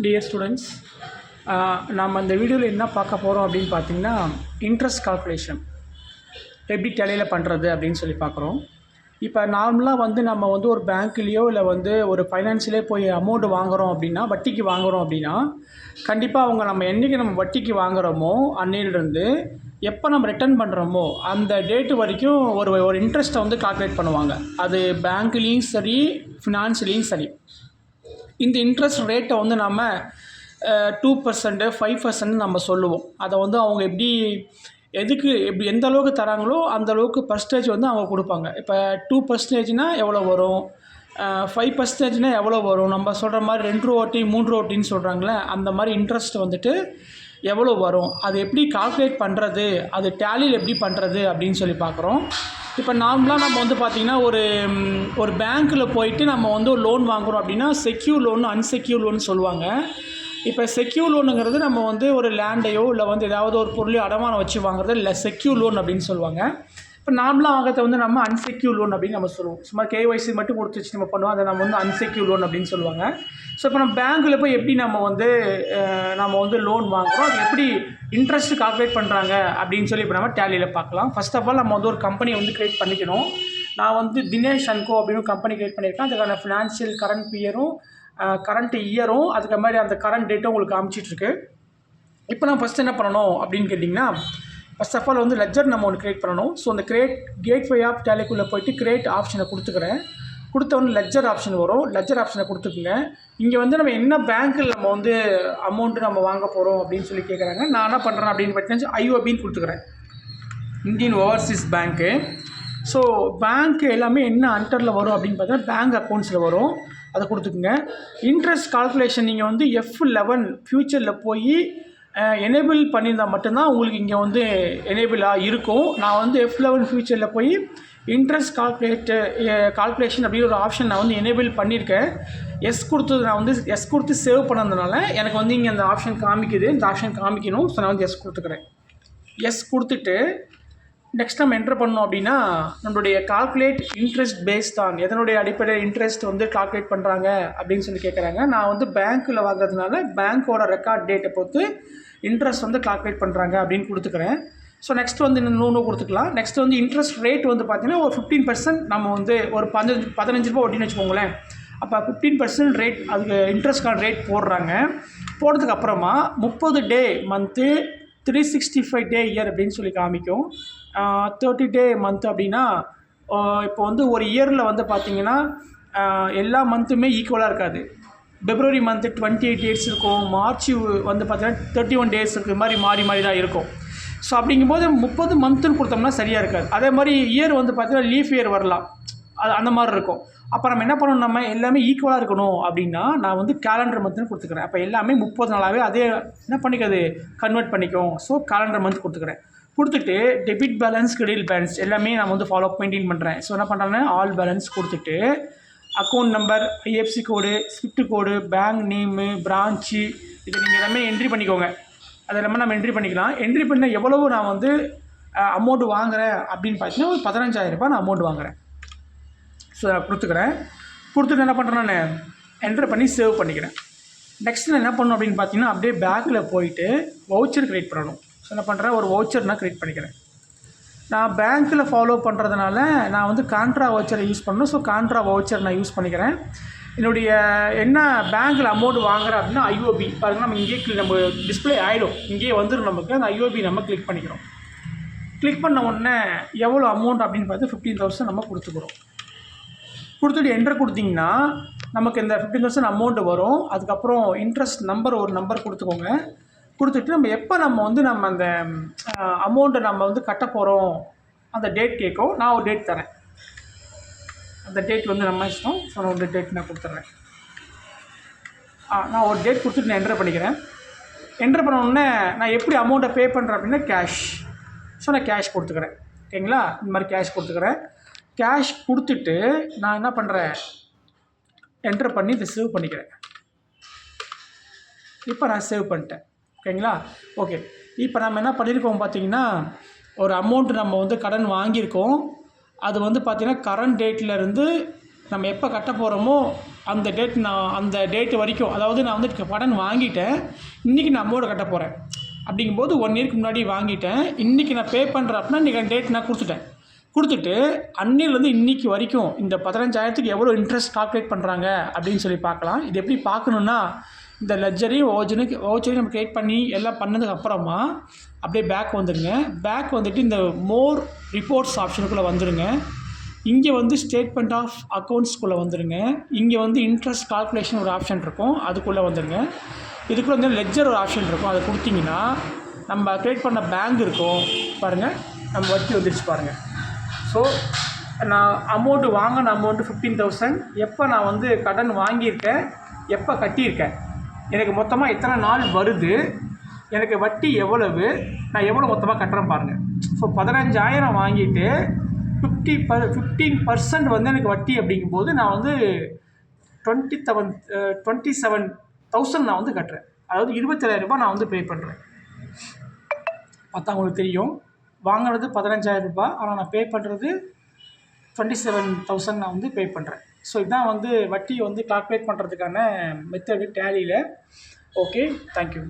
Dear students, நம்ம இந்த வீடியோவில் என்ன பார்க்க போகிறோம் அப்படின்னு பார்த்தீங்கன்னா, இன்ட்ரெஸ்ட் கால்குலேஷன் எப்படி டேலியில் பண்ணுறது அப்படின்னு சொல்லி பார்க்குறோம். இப்போ நார்மலாக நம்ம ஒரு பேங்க்லேயோ இல்லை ஒரு ஃபைனான்ஸ்லேயோ போய் அமௌண்ட் வாங்குகிறோம் அப்படின்னா, வட்டிக்கு வாங்குகிறோம் அப்படின்னா, கண்டிப்பாக அவங்க நம்ம என்றைக்கு வட்டிக்கு வாங்குகிறோமோ அன்னையிலிருந்து எப்போ நம்ம ரிட்டர்ன் பண்ணுறோமோ அந்த டேட்டு வரைக்கும் ஒரு இன்ட்ரெஸ்ட்டை கால்குலேட் பண்ணுவாங்க. அது பேங்க்லேயும் சரி, ஃபினான்ஸ்லேயும் சரி. இந்த இன்ட்ரெஸ்ட் ரேட்டை நம்ம 2%, 5% நம்ம சொல்லுவோம். அதை அவங்க எப்படி எந்த அளவுக்கு தராங்களோ அந்த அளவுக்கு பர்சன்டேஜ் அவங்க கொடுப்பாங்க. இப்போ 2%னா எவ்வளோ வரும், 5%னா எவ்வளோ வரும், நம்ம சொல்கிற மாதிரி 2 ஓட்டி 3 ஓட்டின்னு சொல்கிறாங்களே அந்த மாதிரி இன்ட்ரெஸ்ட் எவ்வளோ வரும், அது எப்படி கால்குலேட் பண்ணுறது, அது டேலியில் எப்படி பண்ணுறது அப்படின்னு சொல்லி பார்க்குறோம். இப்போ நார்மலாக நம்ம பார்த்திங்கன்னா ஒரு பேங்க்கில் போயிட்டு நம்ம ஒரு லோன் வாங்குகிறோம் அப்படின்னா செக்யூர் லோன், அன்செக்யூர் லோன் சொல்லுவாங்க. இப்போ செக்யூர் லோனுங்கிறது நம்ம ஒரு லேண்டையோ இல்லை ஏதாவது ஒரு பொருளையோ அடமானம் வச்சு வாங்குறது இல்லை செக்யூர் லோன் அப்படின்னு சொல்லுவாங்க. இப்போ நார்மலாக வாங்கிறத நம்ம அன்செக்யூர் லோன் அப்படின்னு நம்ம சொல்லுவோம். சும்மா KYC மட்டும் கொடுத்து வச்சு நம்ம பண்ணுவோம், அதை நம்ம அன்செக்யூர் லோன் அப்படின்னு சொல்லுவாங்க. ஸோ இப்போ நம்ம பேங்க்கில் போய் எப்படி நம்ம லோன் வாங்குகிறோம், அது எப்படி இன்ட்ரெஸ்ட் கால்குலேட் பண்ணுறாங்க அப்படின்னு சொல்லி இப்போ நம்ம டேலியில் பார்க்கலாம். ஃபர்ஸ்ட் ஆஃப் ஆல் நம்ம ஒரு கம்பெனி க்ரியேட் பண்ணிக்கணும். நான் தினேஷ் அண்ட் கோ அப்படின்னு கம்பெனி க்ரியேட் பண்ணியிருக்கேன். அதுக்கான ஃபினான்ஷியல் கரண்ட் இயரும் அதுக்கு மாதிரி அந்த கரண்ட் டேட்டும் உங்களுக்கு காமிச்சிட்ருக்கு. இப்போ நான் ஃபஸ்ட் என்ன பண்ணணும் அப்படின்னு கேட்டிங்கன்னா, ஃபஸ்ட் ஆஃப் ஆல் லெட்ஜர் நம்ம க்ரியேட் பண்ணணும். ஸோ அந்த கேட்வே ஆஃப் டேலிக்குள்ளே போய்ட்டு கிரியேட் ஆப்ஷனை கொடுத்துக்கிறேன். கொடுத்தவொன்னு லெட்ஜர் ஆப்ஷன் வரும். லெட்ஜர் ஆப்ஷனை கொடுத்துக்குங்க. இங்கே நம்ம என்ன பேங்க்கில் நம்ம அமௌண்ட்டு நம்ம வாங்க போகிறோம் அப்படின்னு சொல்லி கேட்குறாங்க. நான் என்ன பண்ணுறேன் அப்படின்னு பார்த்தீங்கன்னா IOBன்னு கொடுத்துக்கிறேன், இந்தியன் ஓவர்சீஸ் பேங்க்கு. ஸோ பேங்க்கு எல்லாமே என்ன அண்டரில் வரும் அப்படின்னு பார்த்தீங்கன்னா பேங்க் அக்கௌண்ட்ஸில் வரும், அதை கொடுத்துக்குங்க. இன்ட்ரெஸ்ட் கால்குலேஷன் நீங்கள் F11 ஃப்யூச்சரில் போய் எனேபிள் பண்ணியிருந்தால் மட்டும்தான் உங்களுக்கு இங்கே எனேபிளாக இருக்கும். நான் F11 ஃப்யூச்சரில் போய் இன்ட்ரெஸ்ட் கால்குலேஷன் அப்படின்னு ஒரு ஆப்ஷன் நான் எனேபிள் பண்ணியிருக்கேன். எஸ் கொடுத்தது நான் எஸ் கொடுத்து சேவ் பண்ணதுனால எனக்கு இங்கே அந்த ஆப்ஷன் காமிக்குது. இந்த ஆப்ஷன் காமிக்கணும். ஸோ நான் எஸ் கொடுத்துக்கிறேன். எஸ் கொடுத்துட்டு நெக்ஸ்ட் நம்ம என்ட்ரு பண்ணோம் அப்படின்னா நம்மளுடைய கால்குலேட் இன்ட்ரெஸ்ட் பேஸ்ட் ஆன் எதனுடைய அடிப்படையில் இன்ட்ரெஸ்ட் கால்குலேட் பண்ணுறாங்க அப்படின்னு சொல்லி கேட்குறாங்க. நான் பேங்க்கில் வாங்குறதுனால பேங்க்கோட ரெக்கார்ட் டேட்டை பொறுத்து இன்ட்ரெஸ்ட் கால்குலேட் பண்ணுறாங்க அப்படின்னு கொடுத்துக்கிறேன். ஸோ நெக்ஸ்ட் இன்னொன்று கொடுத்துக்கலாம். நெக்ஸ்ட் இன்ட்ரெஸ்ட் ரேட் பார்த்தீங்கன்னா ஒரு 15% நம்ம ஒரு 15 ரூபா ஒட்டின்னு வச்சுக்கோங்களேன். அப்போ 15% ரேட் அதுக்கு இன்ட்ரெஸ்ட்கான ரேட் போடுறாங்க. போடுறதுக்கு அப்புறமா 30 டே மந்த்து, 365 டே இயர் அப்படின்னு சொல்லி காமிக்கும். 30 டே மந்த் அப்படின்னா இப்போ ஒரு இயரில் பார்த்தீங்கன்னா எல்லா மந்த்துமே ஈக்குவலாக இருக்காது. பிப்ரவரி மந்த்து 28 டேஸ் இருக்கும், மார்ச் பார்த்தீங்கன்னா 31 டேஸ் இருக்கிற மாதிரி மாறி தான் இருக்கும். ஸோ அப்படிங்கும்போது 30 மந்த்துன்னு கொடுத்தோம்னா சரியாக இருக்காது. அதே மாதிரி இயர் பார்த்தீங்கன்னா லீஃப் இயர் வரலாம், அது அந்த மாதிரி இருக்கும். அப்போ நம்ம என்ன பண்ணணும், நம்ம எல்லாமே ஈக்குவலாக இருக்கணும் அப்படின்னா நான் கேலண்டர் மந்த்னு கொடுத்துக்கிறேன். அப்போ எல்லாமே 30 நாளாகவே அதே என்ன பண்ணிக்காது கன்வெர்ட் பண்ணிக்கும். ஸோ கேலண்டர் மந்த் கொடுத்துக்கிறேன். கொடுத்துட்டு டெபிட் பேலன்ஸ், கிரெடிட் பேலன்ஸ் எல்லாமே நான் மெயின்டைன் பண்ணுறேன். ஸோ என்ன பண்ணுறேன்னா ஆல் பேலன்ஸ் கொடுத்துட்டு அக்கௌண்ட் நம்பர், IFSC கோடு, ஸ்விஃப்ட் கோடு, பேங்க் நேமு, பிரான்ச்சு இதை நீங்கள் எல்லாமே என்ட்ரி பண்ணிக்கோங்க. அது எல்லாமே நம்ம என்ட்ரி பண்ணிக்கலாம். என்ட்ரி பண்ண எவ்வளவு நான் அமௌண்ட் வாங்குகிறேன் அப்படின்னு பார்த்தீங்கன்னா ஒரு 15,000 ரூபாய் நான் அமௌண்ட் வாங்குகிறேன். ஸோ நான் கொடுத்துட்டு என்ன பண்ணுறேன், நான் என்ட்ரு பண்ணி சேவ் பண்ணிக்கிறேன். நெக்ஸ்ட் நான் என்ன பண்ணணும் அப்படின்னு பார்த்தீங்கன்னா அப்படியே பேக்கில் போயிட்டு வவுச்சர் க்ரியேட் பண்ணணும். ஸோ என்ன பண்ணுறேன், ஒரு வவுச்சர் நான் க்ரியேட் பண்ணிக்கிறேன். நான் பேங்க்கில் ஃபாலோ பண்ணுறதுனால நான் கான்ட்ரா வவுச்சரை யூஸ் பண்ணணும். ஸோ கான்ட்ரா வவுச்சர் நான் யூஸ் பண்ணிக்கிறேன். என்னுடைய என்ன பேங்க்கில் அமௌண்ட் வாங்குகிறேன் அப்படின்னா IOB பாருங்கள், நம்ம இங்கேயே நம்ம டிஸ்பிளே ஆகிடும், இங்கேயே வந்துடும் நமக்கு. அந்த IOB நம்ம கிளிக் பண்ணிக்கிறோம். கிளிக் பண்ண உடனே எவ்வளோ அமௌண்ட் அப்படின்னு பார்த்து 15,000 நம்ம கொடுத்துக்கிறோம். கொடுத்துட்டு என்ட்ரு கொடுத்தீங்கன்னா நமக்கு இந்த 15,000 அமௌண்ட்டு வரும். அதுக்கப்புறம் இன்ட்ரெஸ்ட் நம்பர் ஒரு நம்பர் கொடுத்துக்கோங்க. கொடுத்துட்டு நம்ம எப்போ நம்ம அந்த அமௌண்ட்டை நம்ம கட்ட போகிறோம் அந்த டேட் கேட்கும். நான் ஒரு டேட் தரேன், அந்த டேட் நம்ம இஷ்டம். ஸோ நான் ஒரு டேட் நான் கொடுத்துட்றேன். நான் ஒரு டேட் கொடுத்துட்டு நான் என்ட்ரு பண்ணிக்கிறேன். என்ட்ரு பண்ண உடனே நான் எப்படி அமௌண்ட்டை பே பண்ணுறேன் அப்படின்னா கேஷ். ஸோ நான் கேஷ் கொடுத்துக்கிறேன். ஓகேங்களா, இந்த மாதிரி கேஷ் கொடுத்துக்கிறேன். கேஷ் கொடுத்துட்டு நான் என்ன பண்ணுறேன், என்ட்ரு பண்ணி இதை சேவ் பண்ணிக்கிறேன். இப்போ நான் சேவ் பண்ணிட்டேன். ஓகேங்களா, ஓகே. இப்போ நம்ம என்ன பண்ணியிருக்கோம் பார்த்தீங்கன்னா ஒரு அமௌண்ட்டு நம்ம கடன் வாங்கியிருக்கோம். அது பார்த்திங்கன்னா கரண்ட் டேட்லேருந்து நம்ம எப்போ கட்ட போகிறோமோ அந்த டேட்டு வரைக்கும், அதாவது நான் வந்து கடன் வாங்கிட்டேன், இன்றைக்கி நான் அமௌண்ட் கட்ட போகிறேன் அப்படிங்கும்போது 1 இயருக்கு முன்னாடி வாங்கிட்டேன், இன்றைக்கி நான் பே பண்ணுறேன் அப்படின்னா இன்றைக்கி அந்த டேட் நான் கொடுத்துட்டு அன்னையிலேருந்து இன்றைக்கி வரைக்கும் இந்த 15,000க்கு எவ்வளோ இன்ட்ரெஸ்ட் கால்குலேட் பண்ணுறாங்க அப்படின்னு சொல்லி பார்க்கலாம். இது எப்படி பார்க்கணுன்னா, இந்த லெட்ஜரையும் ஓச்சரையும் நம்ம க்ரியேட் பண்ணி எல்லாம் பண்ணதுக்கு அப்புறமா அப்படியே பேக் வந்துடுங்க. பேக் வந்துட்டு இந்த மோர் ரிப்போர்ட்ஸ் ஆப்ஷனுக்குள்ளே வந்துடுங்க. இங்கே வந்து ஸ்டேட்மெண்ட் ஆஃப் அக்கௌண்ட்ஸ்குள்ளே வந்துடுங்க. இங்கே வந்து இன்ட்ரெஸ்ட் கால்குலேஷன் ஒரு ஆப்ஷன் இருக்கும், அதுக்குள்ளே வந்துடுங்க. இதுக்குள்ளே வந்து லெட்ஜர் ஒரு ஆப்ஷன் இருக்கும், அதை கொடுத்தீங்கன்னா நம்ம க்ரியேட் பண்ண பேங்க் இருக்கும் பாருங்கள், நம்ம வட்டி வந்துடுச்சு பாருங்கள். ஸோ நான் வாங்கின அமௌண்ட்டு 15,000 எப்போ நான் வந்து கடன் வாங்கியிருக்கேன், எப்போ கட்டியிருக்கேன், எனக்கு மொத்தமாக எத்தனை நாள் வருது, எனக்கு வட்டி எவ்வளவு, நான் எவ்வளோ மொத்தமாக கட்டுறேன் பாருங்கள். ஸோ 15,000 வாங்கிட்டு 15% வந்து எனக்கு வட்டி அப்படிங்கும்போது நான் வந்து 27,000 நான் வந்து கட்டுறேன். அதாவது 27,000 ரூபாய் நான் வந்து பே பண்ணுறேன். பார்த்தா உங்களுக்கு தெரியும், வாங்கினது 15,000 ரூபாய், ஆனால் நான் பே பண்ணுறது 27,000 நான் வந்து பே பண்ணுறேன். ஸோ இதுதான் வந்து வட்டியை வந்து கால்குலேட் பண்ணுறதுக்கான மெத்தடு டேலியில். Okay, thank you.